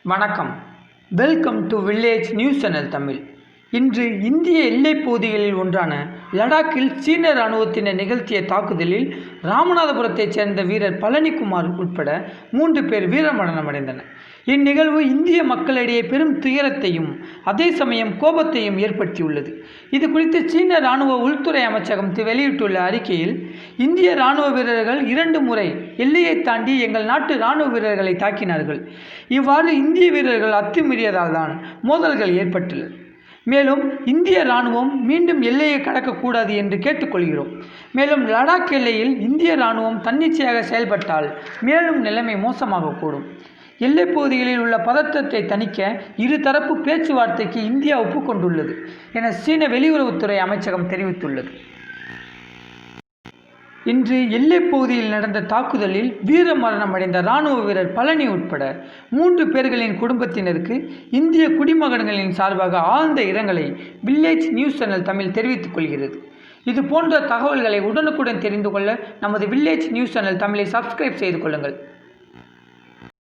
வணக்கம். Welcome to village news channel Tamil. இன்று இந்திய எல்லைப் பகுதிகளில் ஒன்றான லடாக்கில் சீன இராணுவத்தினர் நிகழ்த்திய தாக்குதலில் ராமநாதபுரத்தைச் சேர்ந்த வீரர் பழனிக்குமார் உட்பட 3 பேர் வீரமரணமடைந்தனர். இந்நிகழ்வு இந்திய மக்களிடையே பெரும் துயரத்தையும் அதே சமயம் கோபத்தையும் ஏற்படுத்தியுள்ளது. இது குறித்து சீன இராணுவ உள்துறை அமைச்சகம் வெளியிட்டுள்ள அறிக்கையில், இந்திய இராணுவ வீரர்கள் 2 முறை எல்லையை தாண்டி எங்கள் நாட்டு இராணுவ வீரர்களை தாக்கினார்கள். இவ்வாறு இந்திய வீரர்கள் அத்துமீறியதால் தான் மோதல்கள் ஏற்பட்டுள்ளது. மேலும் இந்திய இராணுவம் மீண்டும் எல்லையை கடக்கக்கூடாது என்று கேட்டுக்கொள்கிறோம். மேலும் லடாக் எல்லையில் இந்திய இராணுவம் தன்னிச்சையாக செயல்பட்டால் மேலும் நிலைமை மோசமாகக்கூடும். எல்லைப் பகுதிகளில் உள்ள பதற்றத்தை தணிக்க இருதரப்பு பேச்சுவார்த்தைக்கு இந்தியா ஒப்புக்கொண்டுள்ளது என சீன வெளியுறவுத்துறை அமைச்சகம் தெரிவித்துள்ளது. இன்று எல்லைப் பகுதியில் நடந்த தாக்குதலில் வீரமரணமடைந்த இராணுவ வீரர் பழனி உட்பட 3 பேர்களின் குடும்பத்தினருக்கு இந்திய குடிமகன்களின் சார்பாக ஆழ்ந்த இரங்கலை வில்லேஜ் நியூஸ் சேனல் தமிழ் தெரிவித்துக் கொள்கிறது. இது போன்ற தகவல்களை உடனுக்குடன் தெரிந்து கொள்ள நமது வில்லேஜ் நியூஸ் சேனல் தமிழை சப்ஸ்கிரைப் செய்து கொள்ளுங்கள்.